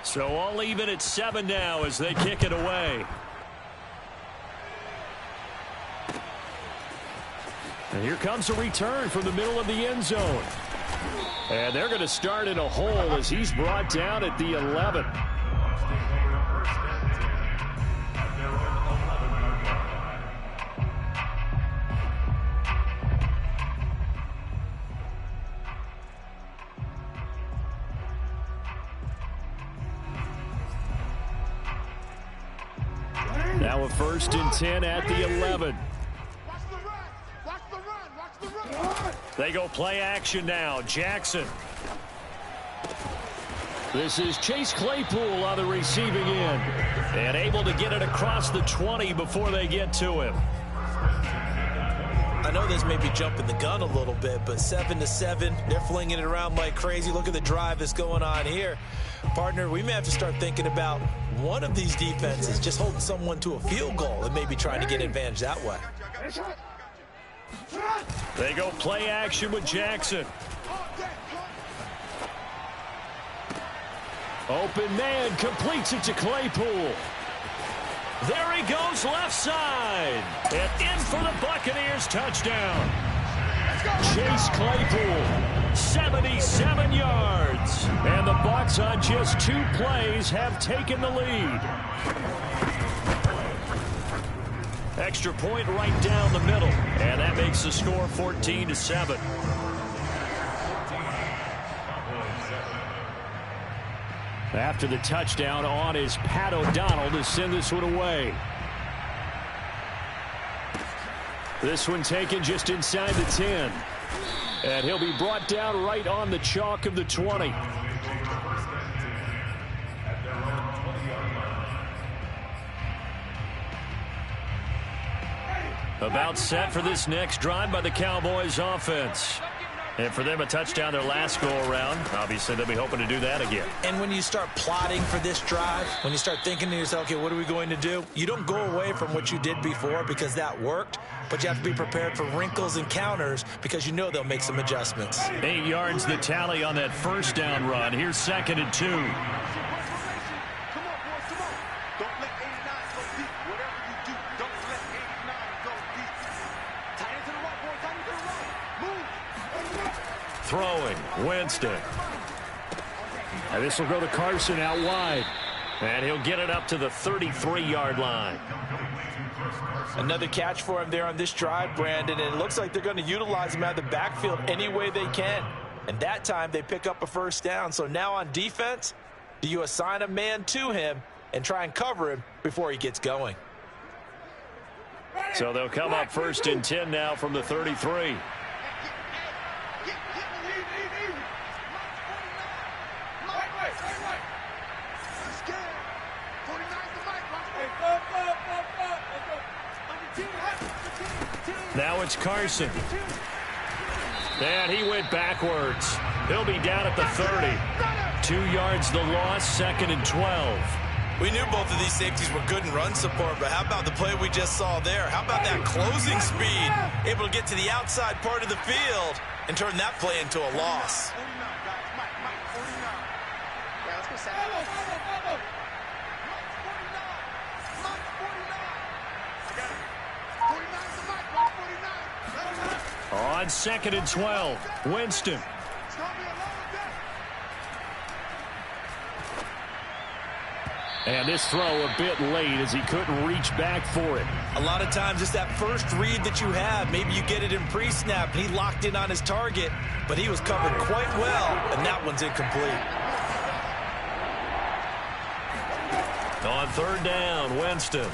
So all even at 7 now as they kick it away. And here comes a return from the middle of the end zone. And they're going to start in a hole as he's brought down at the 11. Now a 1st and 10 at the 11. They go play action now. Jackson. This is Chase Claypool on the receiving end. And able to get it across the 20 before they get to him. I know this may be jumping the gun a little bit, but 7-7, they're flinging it around like crazy. Look at the drive that's going on here. Partner, we may have to start thinking about one of these defenses just holding someone to a field goal and maybe trying to get advantage that way. They go play action with Jackson. Open man completes it to Claypool. There he goes left side. And in for the Buccaneers touchdown. Chase Claypool, 77 yards. And the Bucs on just 2 plays have taken the lead. Extra point right down the middle. And that makes the score 14-7. After the touchdown, on is Pat O'Donnell to send this one away. This one taken just inside the 10. And he'll be brought down right on the chalk of the 20. About set for this next drive by the Cowboys offense. And for them, a touchdown their last go-around. Obviously, they'll be hoping to do that again. And when you start plotting for this drive, when you start thinking to yourself, okay, what are we going to do? You don't go away from what you did before because that worked, but you have to be prepared for wrinkles and counters because you know they'll make some adjustments. 8 yards the tally on that first down run. Here's 2nd and 2. Throwing, Winston. And this will go to Carson out wide. And he'll get it up to the 33-yard line. Another catch for him there on this drive, Brandon, and it looks like they're going to utilize him out of the backfield any way they can. And that time they pick up a first down. So now on defense, do you assign a man to him and try and cover him before he gets going? So they'll come up 1st and 10 now from the 33. Now it's Carson. And he went backwards. He'll be down at the 30. 2 yards the loss, 2nd and 12. We knew both of these safeties were good in run support, but how about the play we just saw there? How about that closing speed? Able to get to the outside part of the field and turn that play into a loss. On 2nd and 12, Winston. And this throw a bit late as he couldn't reach back for it. A lot of times it's that first read that you have. Maybe you get it in pre-snap. He locked in on his target, but he was covered quite well, and that one's incomplete. On 3rd down, Winston.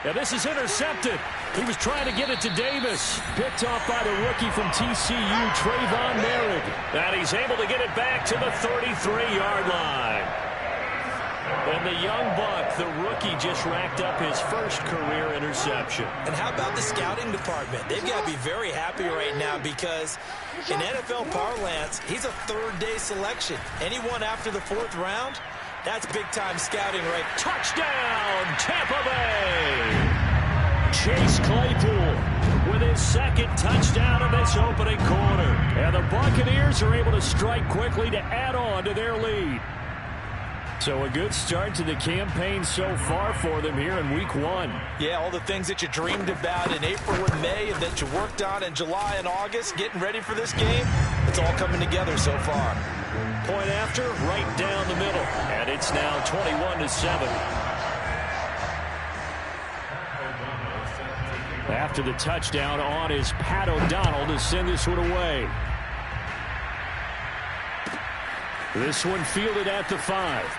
Now this is intercepted. He was trying to get it to Davis. Picked off by the rookie from TCU, Trayvon Merrick. And he's able to get it back to the 33-yard line. And the young buck, the rookie, just racked up his first career interception. And how about the scouting department? They've got to be very happy right now because in NFL parlance, he's a 3rd-day selection. Anyone after the 4th round, that's big-time scouting, right? Touchdown, Tampa Bay! Chase Claypool with his 2nd touchdown of this opening quarter. And the Buccaneers are able to strike quickly to add on to their lead. So a good start to the campaign so far for them here in Week 1. Yeah, all the things that you dreamed about in April and May and that you worked on in July and August, getting ready for this game, it's all coming together so far. Point after, right down the middle. And it's now 21-7. After the touchdown, on is Pat O'Donnell to send this one away. This one fielded at the 5.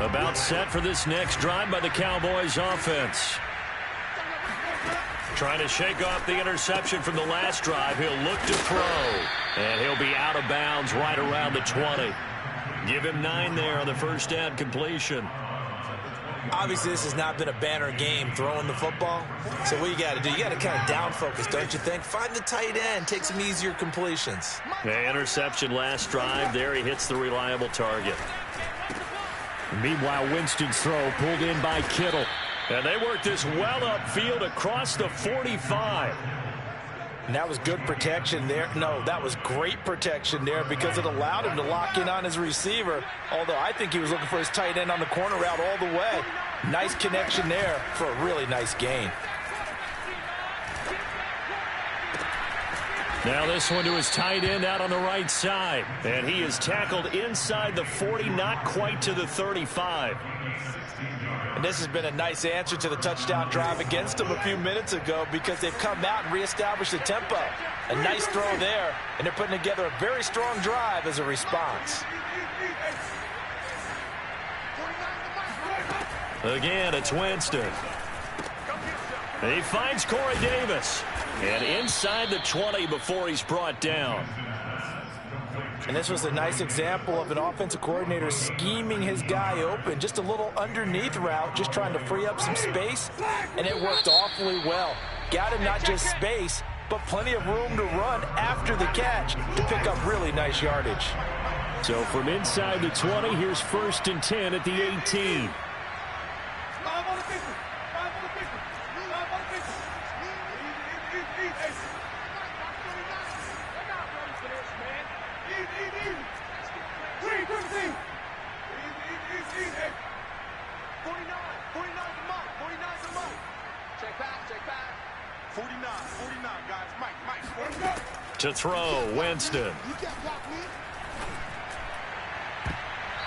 About set for this next drive by the Cowboys offense. Trying to shake off the interception from the last drive. He'll look to throw. And he'll be out of bounds right around the 20. Give him 9 there on the first down completion. Obviously, this has not been a banner game throwing the football. So what you got to do, you got to kind of down focus, don't you think? Find the tight end, take some easier completions. The interception last drive. There he hits the reliable target. Meanwhile, Winston's throw pulled in by Kittle. And they work this well upfield across the 45. And that was good protection there. No, that was great protection there because it allowed him to lock in on his receiver. Although I think he was looking for his tight end on the corner route all the way. Nice connection there for a really nice gain. Now this one to his tight end out on the right side. And he is tackled inside the 40, not quite to the 35. And this has been a nice answer to the touchdown drive against them a few minutes ago because they've come out and reestablished the tempo. A nice throw there, and they're putting together a very strong drive as a response. Again, it's Winston. He finds Corey Davis. And inside the 20 before he's brought down. And this was a nice example of an offensive coordinator scheming his guy open. Just a little underneath route, just trying to free up some space. And it worked awfully well. Got him not just space, but plenty of room to run after the catch to pick up really nice yardage. So from inside the 20, here's 1st and 10 at the 18. To throw, Winston.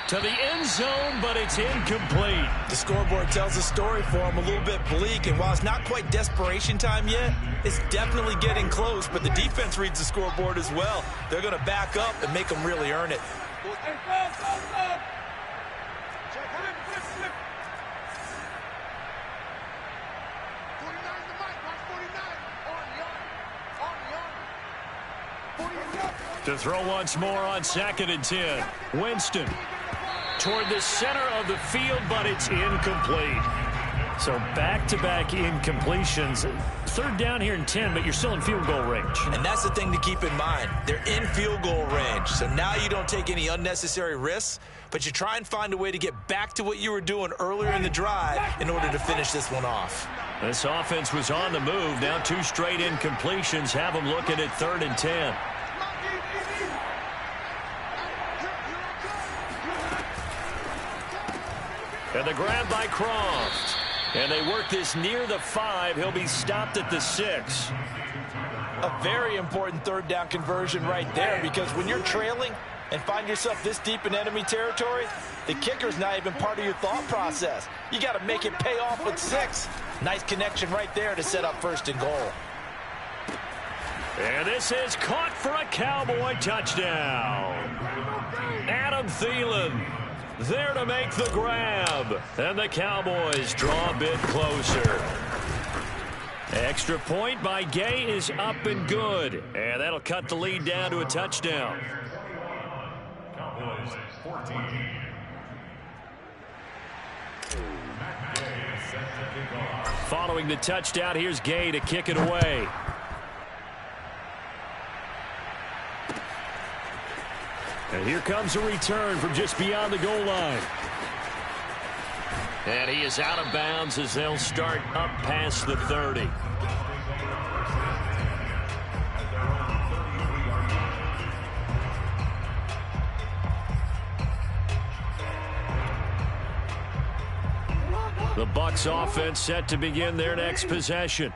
To the end zone, but it's incomplete. The scoreboard tells a story for him, a little bit bleak, and while it's not quite desperation time yet, it's definitely getting close, but the defense reads the scoreboard as well. They're going to back up and make them really earn it. To throw once more on 2nd and 10. Winston toward the center of the field, but it's incomplete. So back-to-back incompletions. 3rd down here and 10, but you're still in field goal range. And that's the thing to keep in mind. They're in field goal range. So now you don't take any unnecessary risks, but you try and find a way to get back to what you were doing earlier in the drive in order to finish this one off. This offense was on the move. Now 2 straight incompletions have them looking at 3rd and 10. And the grab by Croft. And they work this near the 5. He'll be stopped at the 6. A very important 3rd down conversion right there, because when you're trailing and find yourself this deep in enemy territory, the kicker's not even part of your thought process. You got to make it pay off with 6. Nice connection right there to set up 1st and goal. And this is caught for a Cowboy touchdown. Adam Thielen there to make the grab. And the Cowboys draw a bit closer. Extra point by Gay is up and good. And that'll cut the lead down to a touchdown. Cowboys 14. Following the touchdown, here's Gay to kick it away. And here comes a return from just beyond the goal line. And he is out of bounds as they'll start up past the 30. The Bucs offense set to begin their next possession.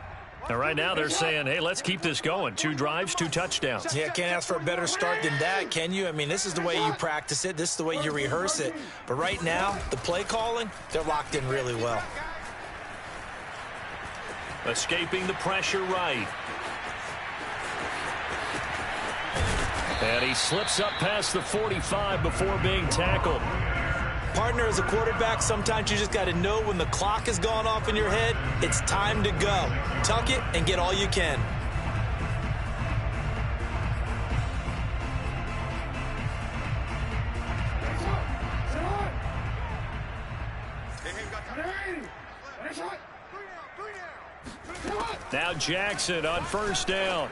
And right now they're saying, hey, let's keep this going. 2 drives, 2 touchdowns. Yeah, can't ask for a better start than that, can you? I mean, this is the way you practice it. This is the way you rehearse it. But right now, the play calling, they're locked in really well. Escaping the pressure right. And he slips up past the 45 before being tackled. Partner, as a quarterback, sometimes you just got to know when the clock has gone off in your head, it's time to go. Tuck it and get all you can. Now Jackson on first down.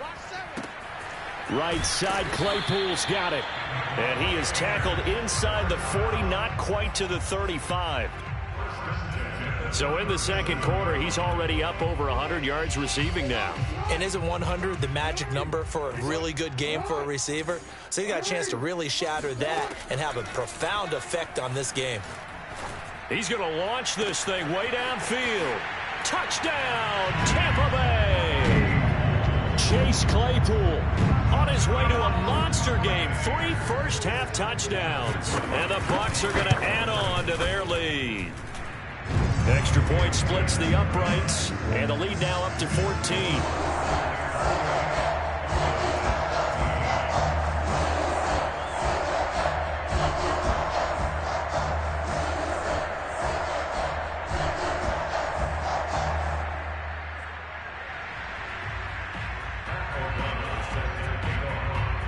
Right side, Claypool's got it. And he is tackled inside the 40, not quite to the 35. So in the second quarter, he's already up over 100 yards receiving now. And isn't 100 the magic number for a really good game for a receiver? So he got a chance to really shatter that and have a profound effect on this game. He's going to launch this thing way downfield. Touchdown, Tampa Bay! Chase Claypool on his way to a monster game. 3 first-half touchdowns. And the Bucs are going to add on to their lead. Extra point splits the uprights, and the lead now up to 14.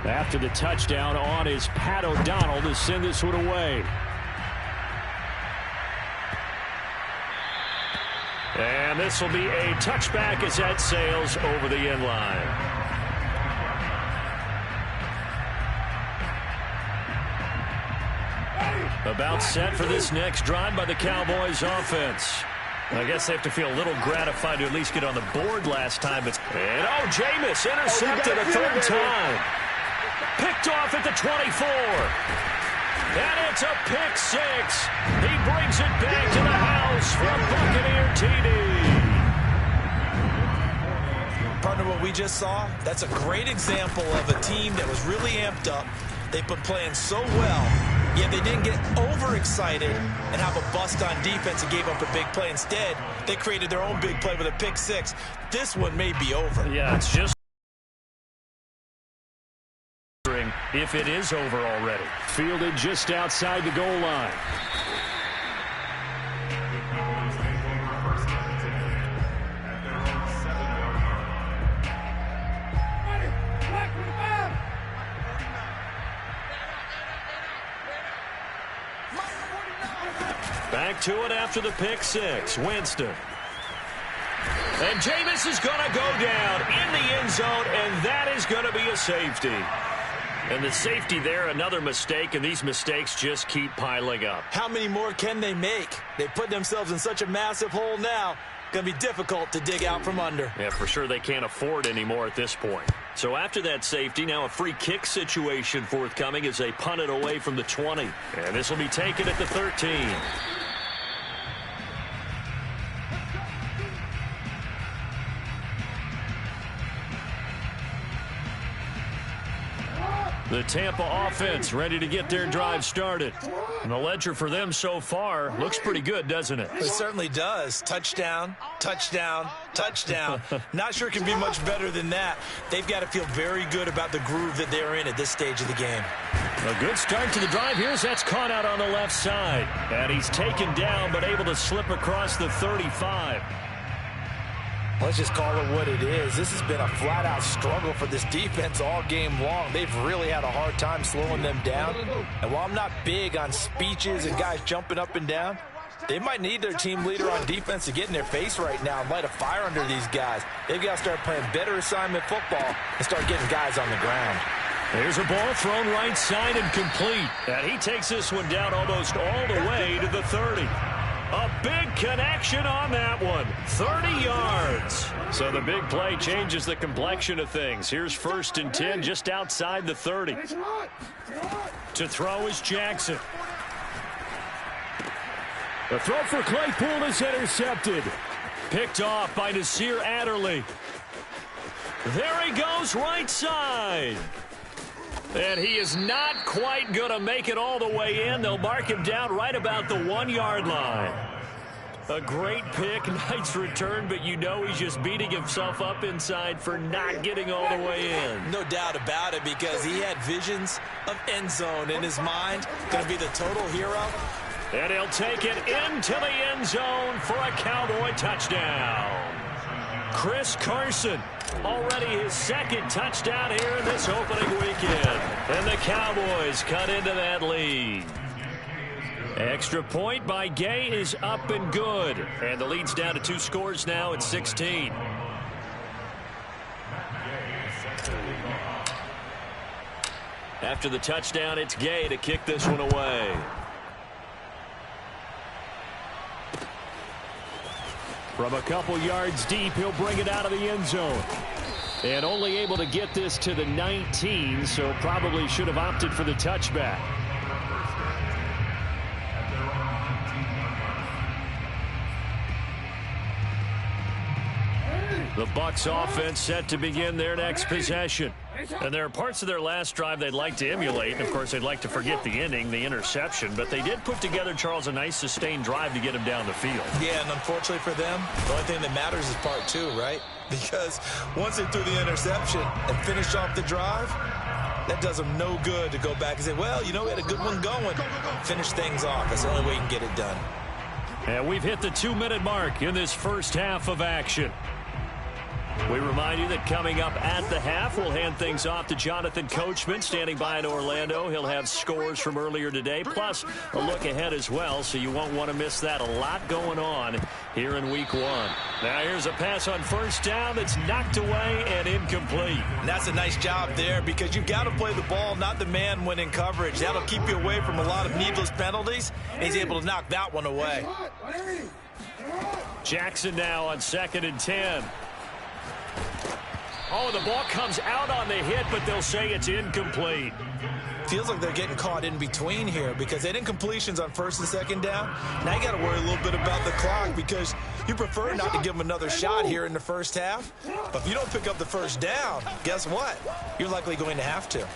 After the touchdown on is Pat O'Donnell to send this one away. And this will be a touchback as that sails over the end line. About set for this next drive by the Cowboys offense. I guess they have to feel a little gratified to at least get on the board last time. And Jameis intercepted a third time. Picked off at the 24. And it's a pick 6. He brings it back to the house for a Buccaneer TD. Partner, what we just saw, that's a great example of a team that was really amped up. They've been playing so well, yet they didn't get overexcited and have a bust on defense and gave up a big play. Instead, they created their own big play with a pick 6. This one may be over. Yeah, it's just if it is over already. Fielded just outside the goal line. Back to it after the pick 6. Winston. And Jameis is going to go down in the end zone, and that is going to be a safety. And the safety there, another mistake, and these mistakes just keep piling up. How many more can they make? They put themselves in such a massive hole now. Going to be difficult to dig out from under. Yeah, for sure they can't afford anymore at this point. So after that safety, now a free kick situation forthcoming as they punt it away from the 20. And this will be taken at the 13. The Tampa offense ready to get their drive started. And the ledger for them so far looks pretty good, doesn't it? It certainly does. Touchdown, touchdown, touchdown. Not sure it can be much better than that. They've got to feel very good about the groove that they're in at this stage of the game. A good start to the drive here as that's caught out on the left side. And he's taken down but able to slip across the 35. Let's just call it what it is. This has been a flat-out struggle for this defense all game long. They've really had a hard time slowing them down. And while I'm not big on speeches and guys jumping up and down, they might need their team leader on defense to get in their face right now and light a fire under these guys. They've got to start playing better assignment football and start getting guys on the ground. Here's a ball thrown right side and complete. And he takes this one down almost all the way to the 30. A big connection on that one. 30 yards. So the big play changes the complexion of things. Here's 1st and 10 just outside the 30. To throw is Jackson. The throw for Claypool is intercepted. Picked off by Nasir Adderley. There he goes right side. And he is not quite going to make it all the way in. They'll mark him down right about the 1-yard line. A great pick, nice return, but you know he's just beating himself up inside for not getting all the way in. No doubt about it, because he had visions of end zone in his mind. Going to be the total hero. And he'll take it into the end zone for a Cowboy touchdown. Chris Carson, already his 2nd touchdown here in this opening weekend. And the Cowboys cut into that lead. Extra point by Gay is up and good. And the lead's down to 2 scores now at 16. After the touchdown, it's Gay to kick this one away. From a couple yards deep, he'll bring it out of the end zone. And only able to get this to the 19, so probably should have opted for the touchback. The Bucs offense set to begin their next possession. And there are parts of their last drive they'd like to emulate. And, of course, they'd like to forget the inning, the interception. But they did put together, Charles, a nice sustained drive to get him down the field. Yeah, and unfortunately for them, the only thing that matters is part 2, right? Because once they threw the interception and finished off the drive, that does them no good to go back and say, well, you know, we had a good one going. Finish things off. That's the only way you can get it done. And we've hit the 2-minute mark in this first half of action. We remind you that coming up at the half, we'll hand things off to Jonathan Coachman, standing by in Orlando. He'll have scores from earlier today, plus a look ahead as well, so you won't want to miss that. A lot going on here in Week 1. Now here's a pass on 1st down that's knocked away and incomplete. And that's a nice job there, because you've got to play the ball, not the man when in coverage. That'll keep you away from a lot of needless penalties, and he's able to knock that one away. Jackson now on 2nd and 10. Oh, the ball comes out on the hit, but they'll say it's incomplete. Feels like they're getting caught in between here, because they had incompletions on 1st and 2nd down. Now you got to worry a little bit about the clock, because you prefer not to give them another shot here in the first half. But if you don't pick up the 1st down, guess what? You're likely going to have to.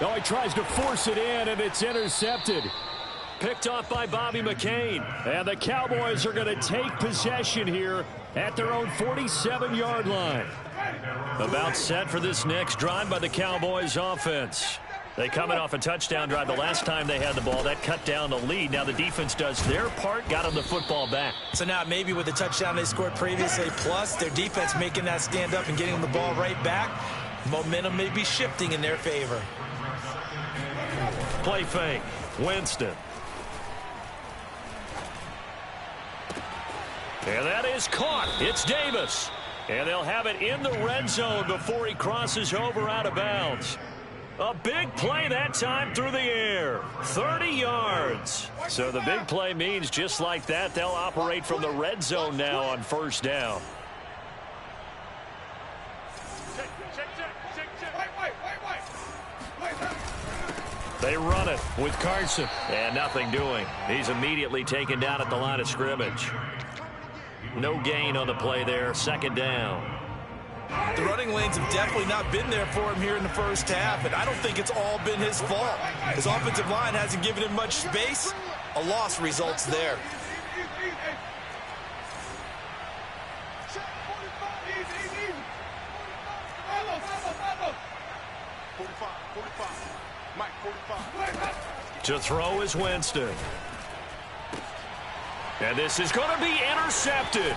Oh, he tries to force it in, and it's intercepted. Picked off by Bobby McCain. And the Cowboys are going to take possession here at their own 47-yard line. About set for this next drive by the Cowboys offense. They coming off a touchdown drive the last time they had the ball. That cut down the lead. Now the defense does their part, got them the football back. So now maybe with the touchdown they scored previously, plus their defense making that stand up and getting them the ball right back, momentum may be shifting in their favor. Play fake. Winston. And that is caught. It's Davis. And they'll have it in the red zone before he crosses over out of bounds. A big play that time through the air. 30 yards. So the big play means just like that, they'll operate from the red zone now on 1st down. They run it with Carson. And nothing doing. He's immediately taken down at the line of scrimmage. No gain on the play there. 2nd down. The running lanes have definitely not been there for him here in the first half, and I don't think it's all been his fault. His offensive line hasn't given him much space. A loss results there. To throw is Winston. And this is going to be intercepted.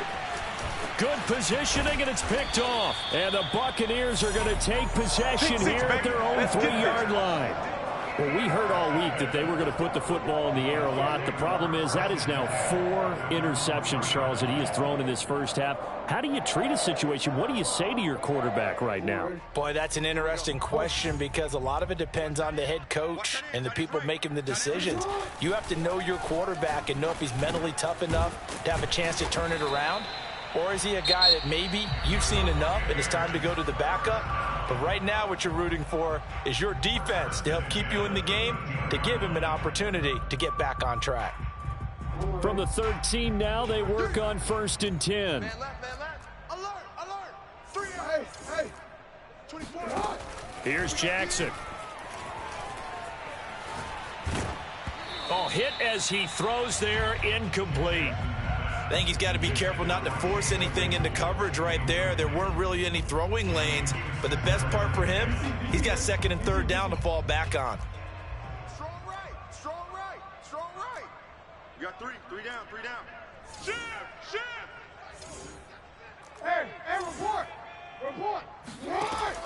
Good positioning, and it's picked off. And the Buccaneers are going to take possession here at their own 3-yard line. Well, we heard all week that they were going to put the football in the air a lot. The problem is that is now 4 interceptions, Charles, that he has thrown in this first half. How do you treat a situation? What do you say to your quarterback right now? Boy, that's an interesting question because a lot of it depends on the head coach and the people making the decisions. You have to know your quarterback and know if he's mentally tough enough to have a chance to turn it around. Or is he a guy that maybe you've seen enough and it's time to go to the backup? But right now what you're rooting for is your defense to help keep you in the game, to give him an opportunity to get back on track. From the 13 now, they work on 1st and 10. Man left. Alert. 3. Hey. 24. Here's Jackson. Oh, hit as he throws there, incomplete. I think he's got to be careful not to force anything into coverage right there. There weren't really any throwing lanes, but the best part for him, he's got 2nd and 3rd down to fall back on. Strong right. You got 3 down. Shift. Hey, report.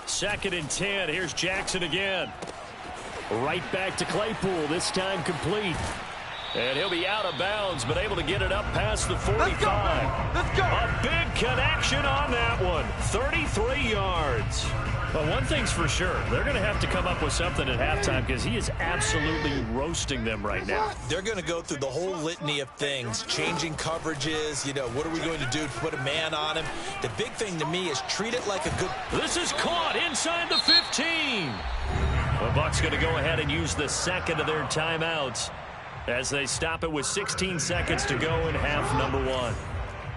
2nd and 10. Here's Jackson again. Right back to Claypool, this time complete. And he'll be out of bounds, but able to get it up past the 45. Let's go. A big connection on that one. 33 yards. But one thing's for sure, they're going to have to come up with something at halftime because he is absolutely roasting them right now. They're going to go through the whole litany of things, changing coverages, what are we going to do to put a man on him? The big thing to me is treat it like a good... This is caught inside the 15. The Bucs going to go ahead and use the 2nd of their timeouts as they stop it with 16 seconds to go in half number 1.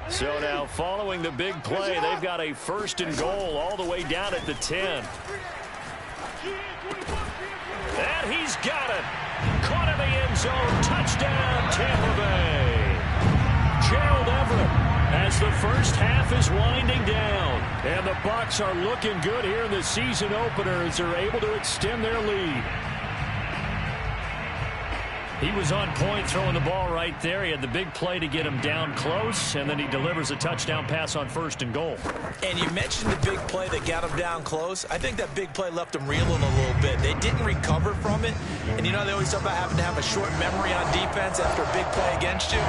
So now, following the big play, they've got a 1st and goal all the way down at the 10. And he's got it. Caught in the end zone. Touchdown, Tampa Bay. Gerald Everett as the first half is winding down. And the Bucs are looking good here in the season opener as they're able to extend their lead. He was on point throwing the ball right there. He had the big play to get him down close, and then he delivers a touchdown pass on 1st and goal. And you mentioned the big play that got him down close. I think that big play left him reeling a little bit. They didn't recover from it. And they always talk about having to have a short memory on defense after a big play against you.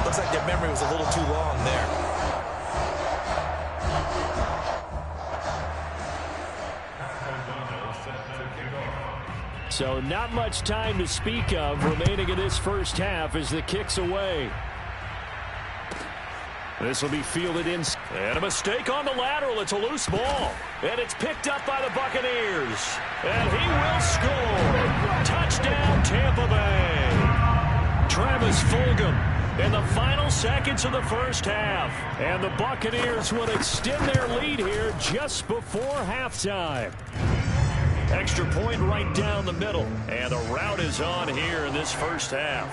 Looks like their memory was a little too long there. So not much time to speak of remaining in this first half as the kick's away. This will be fielded in. And a mistake on the lateral. It's a loose ball. And it's picked up by the Buccaneers. And he will score. Touchdown, Tampa Bay. Travis Fulgham in the final seconds of the first half. And the Buccaneers will extend their lead here just before halftime. Extra point right down the middle. And the route is on here in this first half.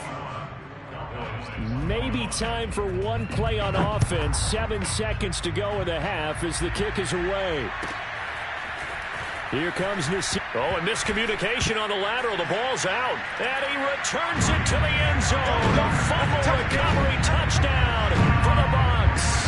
Maybe time for one play on offense. 7 seconds to go in the half as the kick is away. Here comes Nasir. Oh, and miscommunication on the lateral. The ball's out. And he returns it to the end zone. A fumble recovery touchdown for the Bucs.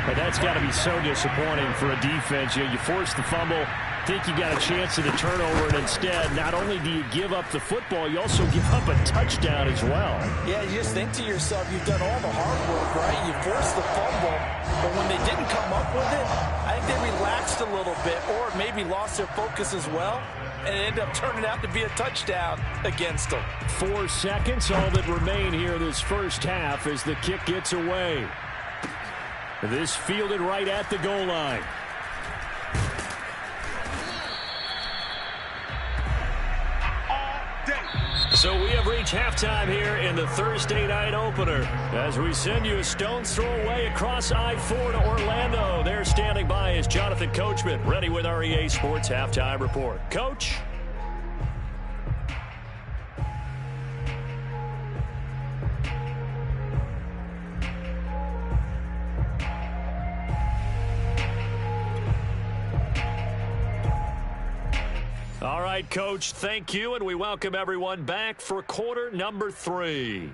But that's got to be so disappointing for a defense. You force the fumble, think you got a chance at a turnover, and instead, not only do you give up the football, you also give up a touchdown as well. Yeah, you just think to yourself, you've done all the hard work, right? You forced the fumble, but when they didn't come up with it, I think they relaxed a little bit or maybe lost their focus as well, and it ended up turning out to be a touchdown against them. 4 seconds, all that remain here in this first half as the kick gets away. This fielded right at the goal line. So we have reached halftime here in the Thursday night opener as we send you a stone's throw away across I-4 to Orlando. There standing by is Jonathan Coachman, ready with our EA Sports Halftime Report. Coach? All right, Coach, thank you, and we welcome everyone back for quarter number 3.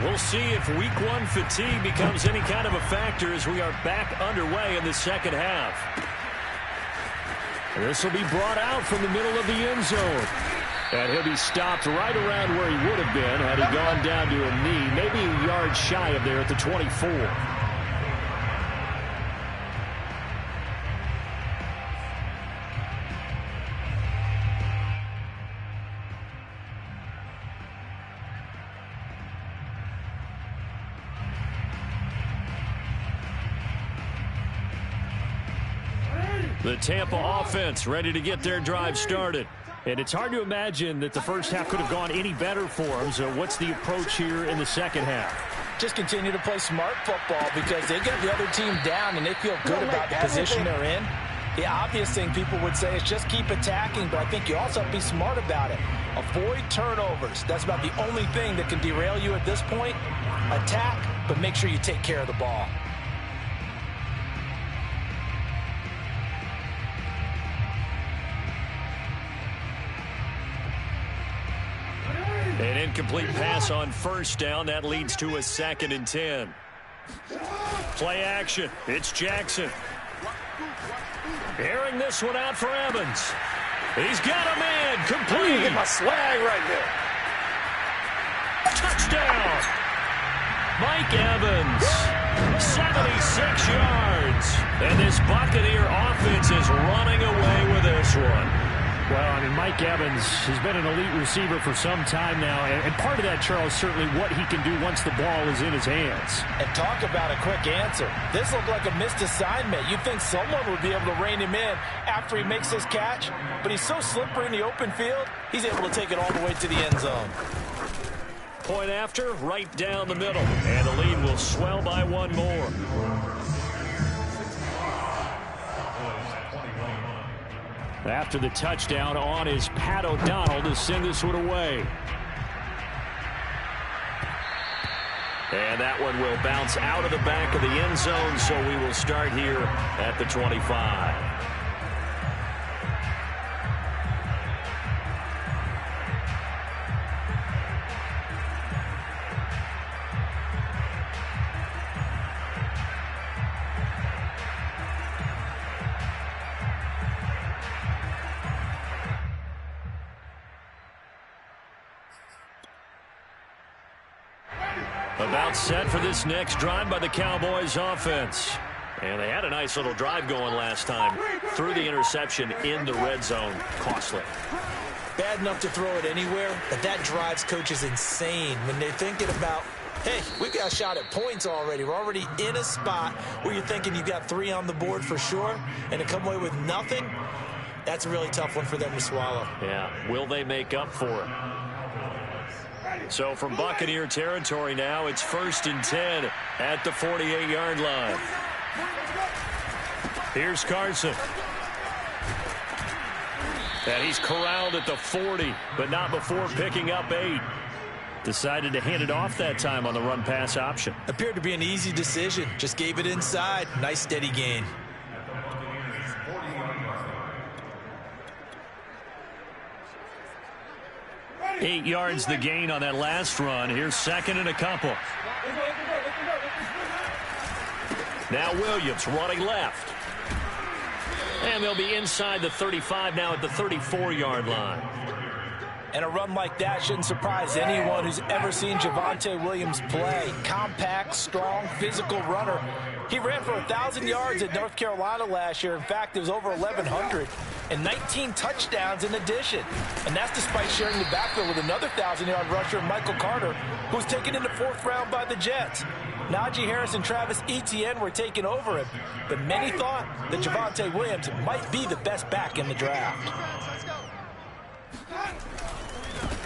We'll see if week one fatigue becomes any kind of a factor as we are back underway in the second half. This will be brought out from the middle of the end zone. And he'll be stopped right around where he would have been had he gone down to a knee, maybe a yard shy of there at the 24. The Tampa offense ready to get their drive started. And it's hard to imagine that the first half could have gone any better for them. So what's the approach here in the second half? Just continue to play smart football because they get the other team down and they feel good about the position they're in. The obvious thing people would say is just keep attacking, but I think you also have to be smart about it. Avoid turnovers. That's about the only thing that can derail you at this point. Attack, but make sure you take care of the ball. An incomplete pass on first down. That leads to a 2nd and 10. Play action. It's Jackson. Airing this one out for Evans. He's got a man. Complete. Get my swag right there. Touchdown. Mike Evans. 76 yards. And this Buccaneer offense is running away with this one. Well, I mean, Mike Evans has been an elite receiver for some time now, and part of that, Charles, certainly what he can do once the ball is in his hands. And talk about a quick answer. This looked like a missed assignment. You'd think someone would be able to rein him in after he makes this catch, but he's so slippery in the open field, he's able to take it all the way to the end zone. Point after, right down the middle, and the lead will swell by one more. After the touchdown on is Pat O'Donnell to send this one away. And that one will bounce out of the back of the end zone, so we will start here at the 25. About set for this next drive by the Cowboys offense. And they had a nice little drive going last time. Threw the interception in the red zone. Costly. Bad enough to throw it anywhere, but that drives coaches insane when they're thinking about, hey, we've got a shot at points already. We're already in a spot where you're thinking you've got 3 on the board for sure, and to come away with nothing, that's a really tough one for them to swallow. Yeah, will they make up for it? So from Buccaneer territory now, it's 1st and 10 at the 48-yard line. Here's Carson. And he's corralled at the 40, but not before picking up 8. Decided to hand it off that time on the run-pass option. Appeared to be an easy decision. Just gave it inside. Nice steady gain. Eight yards the gain on that last run. Here's 2nd and a couple. Now Williams running left. And they'll be inside the 35 now at the 34-yard line. And a run like that shouldn't surprise anyone who's ever seen Javonte Williams play. Compact, strong, physical runner. He ran for 1,000 yards at North Carolina last year. In fact, it was over 1,100 and 19 touchdowns in addition. And that's despite sharing the backfield with another 1,000-yard rusher, Michael Carter, who was taken in the 4th round by the Jets. Najee Harris and Travis Etienne were taking over him, but many thought that Javonte Williams might be the best back in the draft.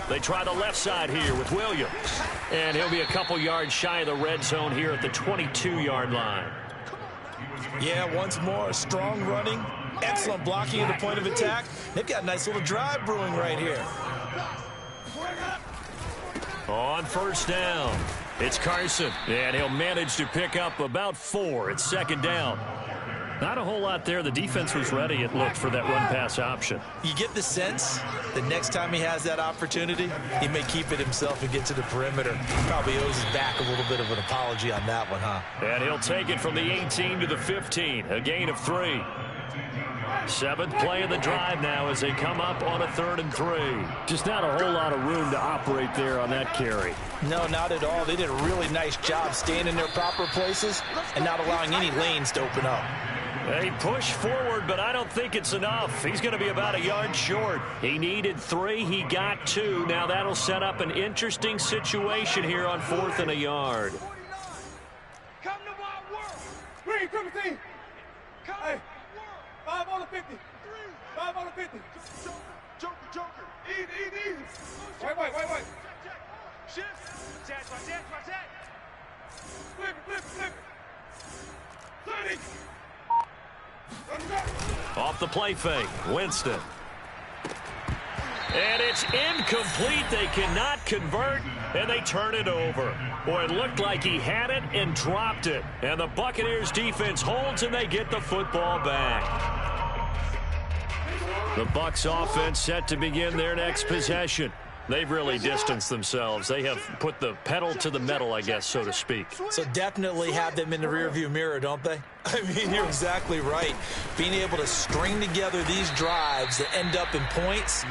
They try the left side here with Williams. And he'll be a couple yards shy of the red zone here at the 22-yard line. Yeah, once more, strong running, excellent blocking at the point of attack. They've got a nice little drive brewing right here. On 1st down, it's Carson. And he'll manage to pick up about 4. It's 2nd down. Not a whole lot there. The defense was ready, it looked, for that run-pass option. You get the sense that next time he has that opportunity, he may keep it himself and get to the perimeter. Probably owes his back a little bit of an apology on that one, huh? And he'll take it from the 18 to the 15, a gain of 3. 7th play of the drive now as they come up on a 3rd and 3. Just not a whole lot of room to operate there on that carry. No, not at all. They did a really nice job staying in their proper places and not allowing any lanes to open up. They push forward, but I don't think it's enough. He's going to be about a yard short. He needed 3. He got 2. Now that'll set up an interesting situation here on 4th and a yard. Come to my work. Green, 17. Hey, 5 on the 50. 5 on the 50. Joker. Easy. Wait. Shift. Watch that. Flip it. 30. Off the play fake, Winston. And it's incomplete. They cannot convert, and they turn it over. Boy, it looked like he had it and dropped it. And the Buccaneers defense holds, and they get the football back. The Bucs offense set to begin their next possession. They've really distanced themselves. They have put the pedal to the metal, I guess, so to speak. So definitely have them in the rearview mirror, don't they? I mean, you're exactly right. Being able to string together these drives that end up in points,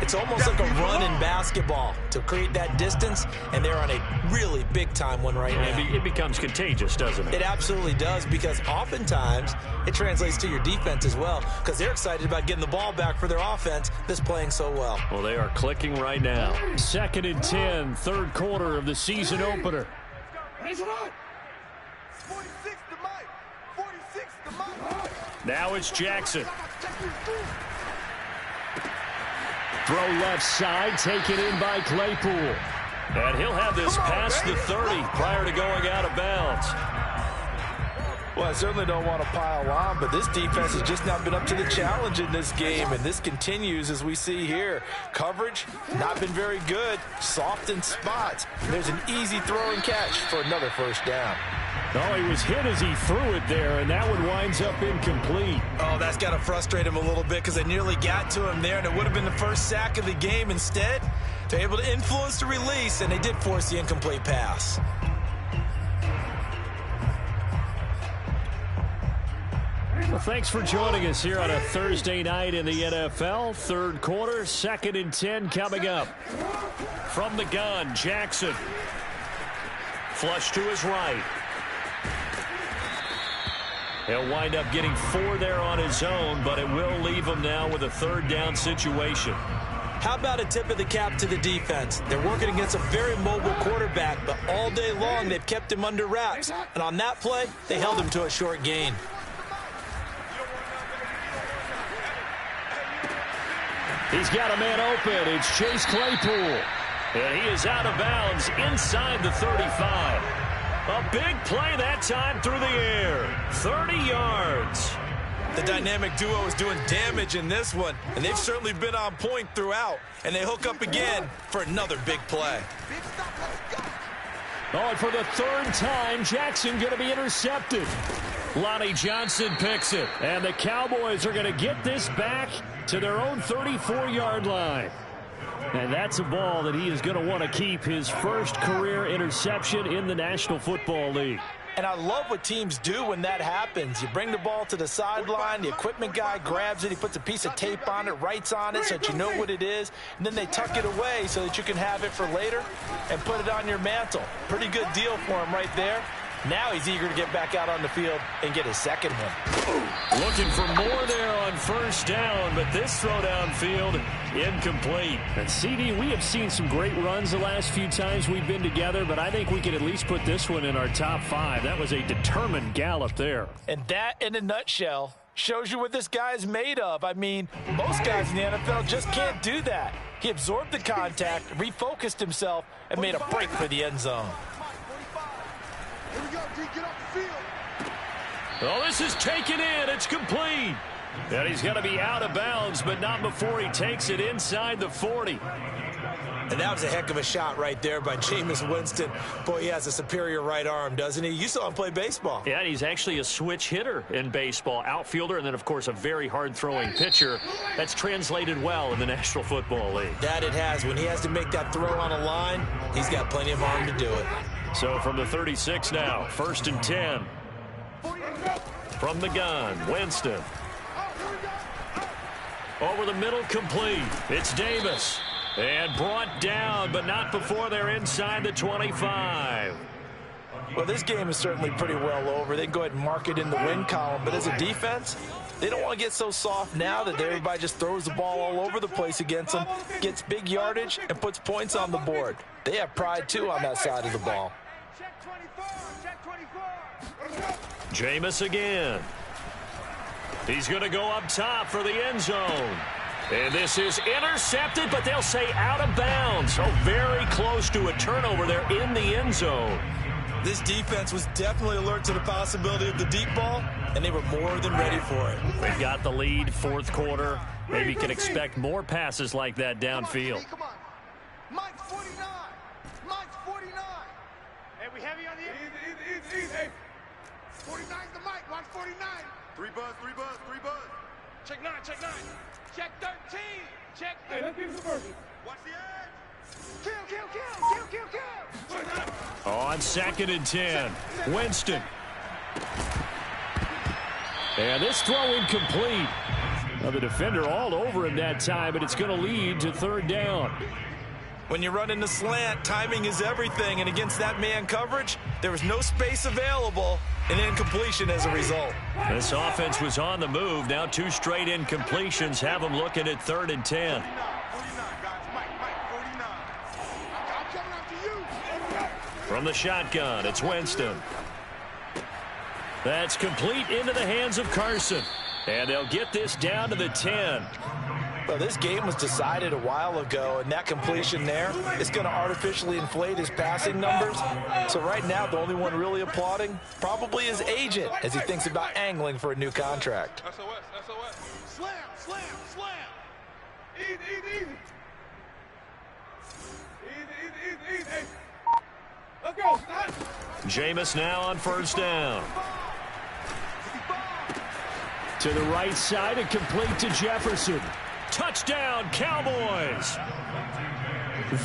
it's almost like a run in basketball to create that distance, and they're on a really big-time one right now. It becomes contagious, doesn't it? It absolutely does, because oftentimes it translates to your defense as well, because they're excited about getting the ball back for their offense that's playing so well. Well, they are clicking right now. 2nd and 10, 3rd quarter of the season opener. 46 to Mike. 46 to Mike. Now it's Jackson. Throw left side, taken in by Claypool. And he'll have this past the 30 prior to going out of bounds. Well, I certainly don't want to pile on, but this defense has just not been up to the challenge in this game, and this continues as we see here. Coverage, not been very good, soft in spots. There's an easy throw and catch for another first down. Oh, he was hit as he threw it there, and that one winds up incomplete. Oh, that's got to frustrate him a little bit because they nearly got to him there, and it would have been the first sack of the game. Instead, they're able to influence the release, and they did force the incomplete pass. Well, thanks for joining us here on a Thursday night in the NFL. 3rd quarter, 2nd and 10 coming up. From the gun, Jackson. Flush to his right. He'll wind up getting 4 there on his own, but it will leave him now with a 3rd down situation. How about a tip of the cap to the defense? They're working against a very mobile quarterback, but all day long they've kept him under wraps. And on that play, they held him to a short gain. He's got a man open. It's Chase Claypool. And he is out of bounds inside the 35. A big play that time through the air. 30 yards. The dynamic duo is doing damage in this one, and they've certainly been on point throughout. And they hook up again for another big play. Oh, and for the 3rd time, Jackson going to be intercepted. Lonnie Johnson picks it, and the Cowboys are going to get this back to their own 34-yard line. And that's a ball that he is going to want to keep, his first career interception in the National Football League. And I love what teams do when that happens. You bring the ball to the sideline, the equipment guy grabs it, he puts a piece of tape on it, writes on it so that you know what it is, and then they tuck it away so that you can have it for later and put it on your mantle. Pretty good deal for him right there. Now he's eager to get back out on the field and get his 2nd one. Looking for more there on 1st down, but this throw downfield incomplete. And CD, we have seen some great runs the last few times we've been together, but I think we can at least put this one in our top 5. That was a determined gallop there. And that, in a nutshell, shows you what this guy is made of. I mean, most guys in the NFL just can't do that. He absorbed the contact, refocused himself, and made a break for the end zone. Here we go, D, get off the field. Oh, this is taken in. It's complete. And he's going to be out of bounds, but not before he takes it inside the 40. And that was a heck of a shot right there by Jameis Winston. Boy, he has a superior right arm, doesn't he? You saw him play baseball. Yeah, and he's actually a switch hitter in baseball. Outfielder, and then, of course, a very hard-throwing pitcher. That's translated well in the National Football League. That it has. When he has to make that throw on a line, he's got plenty of arm to do it. So from the 36 now, 1st and 10. From the gun, Winston. Over the middle, complete. It's Davis. And brought down, but not before they're inside the 25. Well, this game is certainly pretty well over. They can go ahead and mark it in the win column. But as a defense, they don't want to get so soft now that everybody just throws the ball all over the place against them, gets big yardage, and puts points on the board. They have pride, too, on that side of the ball. Jameis again. He's going to go up top for the end zone. And this is intercepted, but they'll say out of bounds. So very close to a turnover there in the end zone. This defense was definitely alert to the possibility of the deep ball, and they were more than ready for it. They've got the lead, 4th quarter. Maybe can expect more passes like that downfield. Come on. Mike's 49. Mike's 49. Hey, we heavy on the end. Easy. 49's the Mike. Mike's 49. 3 buzz. Check 9. Check 13. Check 13. Hey, let's get some first. Watch the edge. Kill. On 2nd and 10, Winston. And this throw incomplete. Well, the defender all over him that time, but it's going to lead to 3rd down. When you run in the slant, timing is everything, and against that man coverage, there was no space available, and incompletion as a result. This offense was on the move. Now 2 straight incompletions have them looking at 3rd and 10. 49, guys. Mike, 49. I'm coming after you. From the shotgun, it's Winston. That's complete into the hands of Carson. And they'll get this down to the 10. Well, this game was decided a while ago, and that completion there is going to artificially inflate his passing numbers. So right now, the only one really applauding probably his agent as he thinks about angling for a new contract. SOS. Slam. Easy. Let's go. Jameis now on 1st down. To the right side and complete to Jefferson. Touchdown, Cowboys.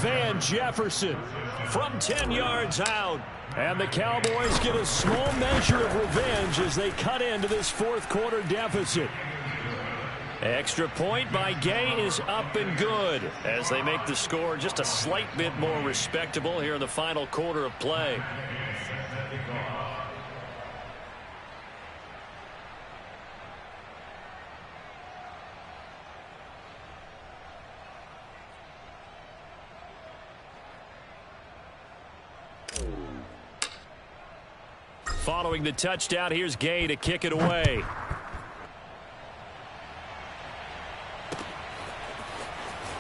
Van Jefferson from 10 yards out. And the Cowboys get a small measure of revenge as they cut into this 4th quarter deficit. Extra point by Gay is up and good as they make the score just a slight bit more respectable here in the final quarter of play. Following the touchdown, here's Gay to kick it away.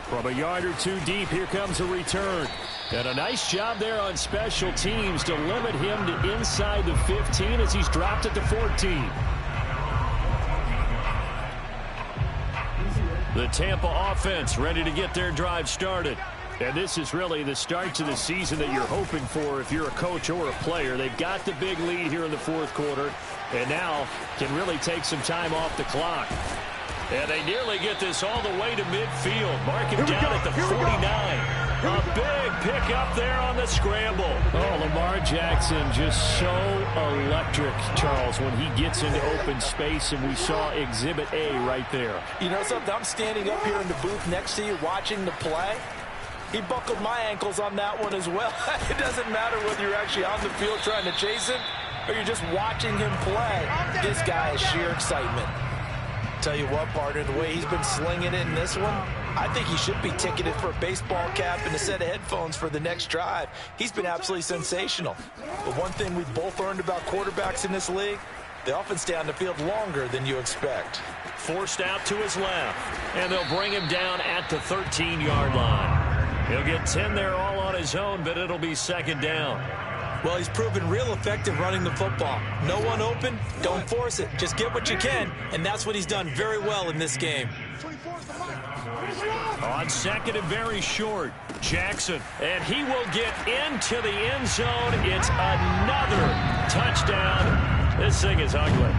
From a yard or 2 deep, here comes a return. And a nice job there on special teams to limit him to inside the 15 as he's dropped it to 14. The Tampa offense ready to get their drive started. And this is really the start to the season that you're hoping for if you're a coach or a player. They've got the big lead here in the 4th quarter and now can really take some time off the clock. And they nearly get this all the way to midfield. Mark him down at the 49. A big pickup there on the scramble. Oh, Lamar Jackson just so electric, Charles, when he gets into open space, and we saw Exhibit A right there. You know something? I'm standing up here in the booth next to you watching the play. He buckled my ankles on that one as well. It doesn't matter whether you're actually on the field trying to chase him or you're just watching him play. This guy is sheer excitement. Tell you what, partner, the way he's been slinging it in this one, I think he should be ticketed for a baseball cap and a set of headphones for the next drive. He's been absolutely sensational. But one thing we've both learned about quarterbacks in this league, they often stay on the field longer than you expect. Forced out to his left, and they'll bring him down at the 13-yard line. He'll get 10 there all on his own, but it'll be 2nd down. Well, he's proven real effective running the football. No one open, don't force it. Just get what you can, and that's what he's done very well in this game. On second and very short, Jackson. And he will get into the end zone. It's another touchdown. This thing is ugly.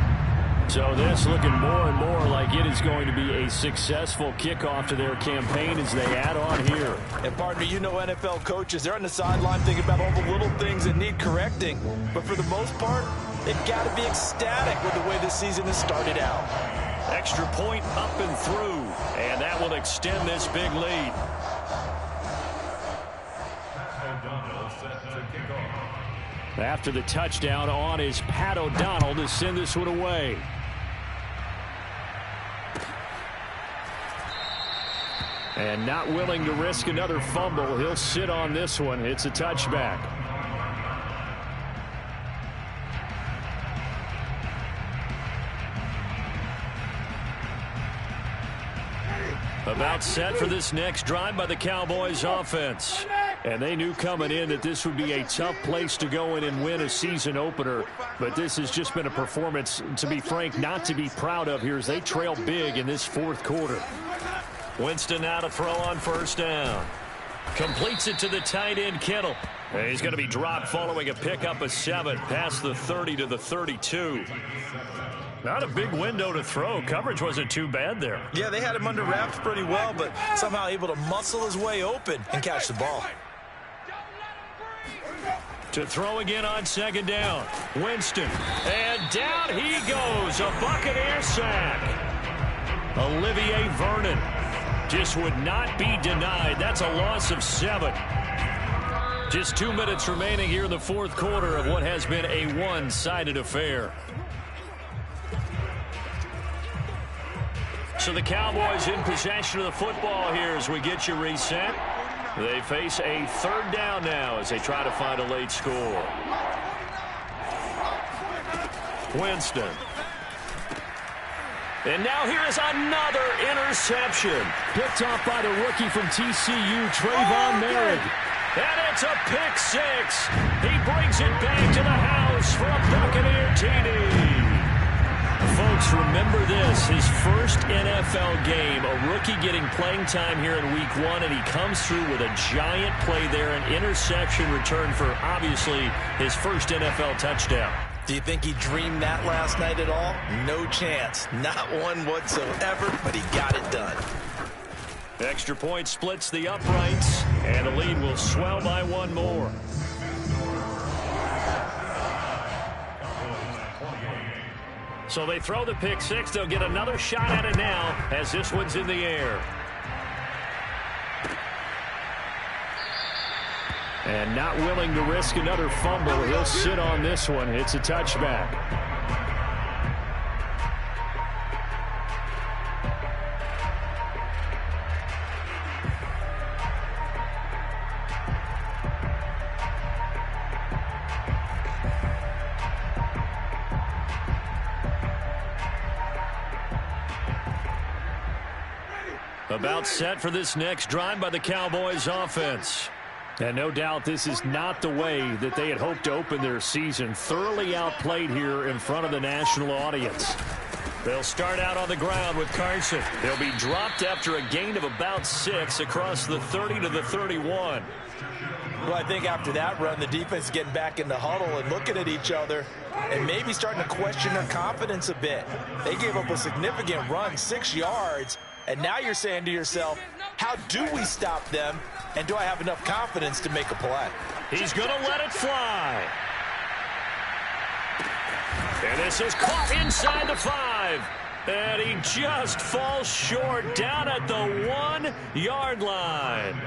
So this looking more and more like it is going to be a successful kickoff to their campaign as they add on here. And partner, you know NFL coaches, they're on the sideline thinking about all the little things that need correcting. But for the most part, they've got to be ecstatic with the way this season has started out. Extra point up and through, and that will extend this big lead. After the touchdown on is Pat O'Donnell to send this one away. And not willing to risk another fumble, he'll sit on this one. It's a touchback. About set for this next drive by the Cowboys offense. And they knew coming in that this would be a tough place to go in and win a season opener. But this has just been a performance, to be frank, not to be proud of here as they trail big in this fourth quarter. Winston now to throw on first down. Completes it to the tight end, Kittle. And he's going to be dropped following a pickup of 7 past the 30 to the 32. Not a big window to throw. Coverage wasn't too bad there. Yeah, they had him under wraps pretty well, but somehow able to muscle his way open and catch the ball. To throw again on second down. Winston. And down he goes. A Buccaneer sack. Olivier Vernon just would not be denied. That's a loss of 7. Just 2 minutes remaining here in the fourth quarter of what has been a one-sided affair. So the Cowboys in possession of the football here as we get you reset. They face a third down now as they try to find a late score. Winston. And now here is another interception. Picked off by the rookie from TCU, Trayvon Merritt. And it's a pick 6. He brings it back to the house for a Buccaneer TD. Folks, remember this, his first NFL game, a rookie getting playing time here in week 1, and he comes through with a giant play there, an interception return for, obviously, his first NFL touchdown. Do you think he dreamed that last night at all? No chance. Not one whatsoever, but he got it done. Extra point splits the uprights, and the lead will swell by 1 more. So they throw the pick 6. They'll get another shot at it now as this one's in the air. And not willing to risk another fumble, he'll sit on this one. It's a touchback. About set for this next drive by the Cowboys offense. And no doubt this is not the way that they had hoped to open their season. Thoroughly outplayed here in front of the national audience. They'll start out on the ground with Carson. They'll be dropped after a gain of about 6 across the 30 to the 31. Well, I think after that run, the defense is getting back in the huddle and looking at each other and maybe starting to question their confidence a bit. They gave up a significant run, 6 yards. And now you're saying to yourself, how do we stop them? And do I have enough confidence to make a play? He's going to let it fly. And this is caught inside the 5. And he just falls short down at the 1-yard line.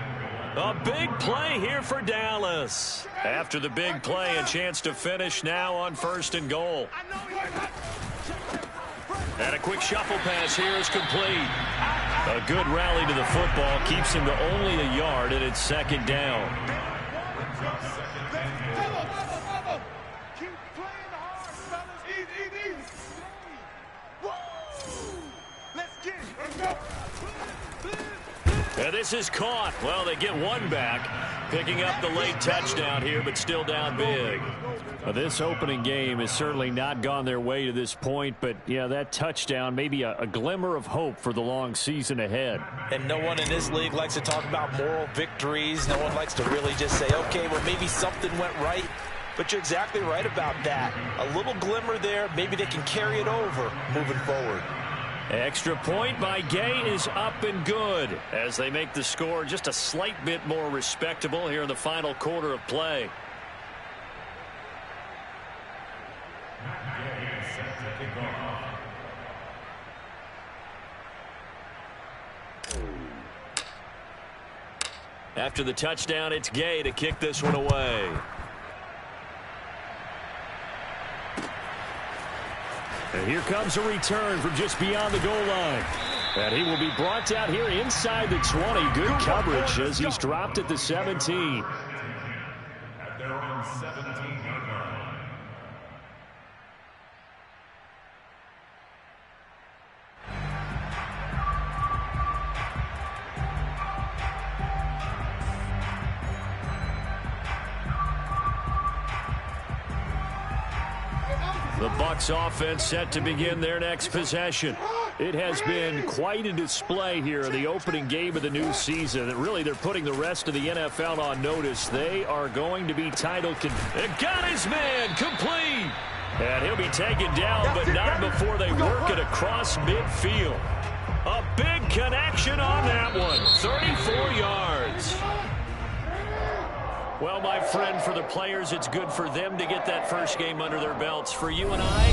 A big play here for Dallas. After the big play, a chance to finish now on 1st and goal. And a quick shuffle pass here is complete. A good rally to the football keeps him to only a yard, and it's 2nd down. Keep playing hard, fellas. Easy. Woo! Let's get it. Let's go. And this is caught. Well, they get one back, picking up the late touchdown here, but still down big. Well, this opening game has certainly not gone their way to this point, but, yeah, that touchdown, maybe a glimmer of hope for the long season ahead. And no one in this league likes to talk about moral victories. No one likes to really just say, okay, well, maybe something went right. But you're exactly right about that. A little glimmer there. Maybe they can carry it over moving forward. Extra point by Gay is up and good as they make the score just a slight bit more respectable here in the final quarter of play. After the touchdown, it's Gay to kick this one away. And here comes a return from just beyond the goal line. And he will be brought down here inside the 20. Good coverage as he's dropped at the 17. At their own 17-yard line. The Bucs offense set to begin their next possession. It has been quite a display here in the opening game of the new season. And really, they're putting the rest of the NFL on notice. They are going to be title contenders. Got his man complete. And he'll be taken down, but not before they work it across midfield. A big connection on that one. 34 yards. Well, my friend, for the players, it's good for them to get that first game under their belts. For you and I,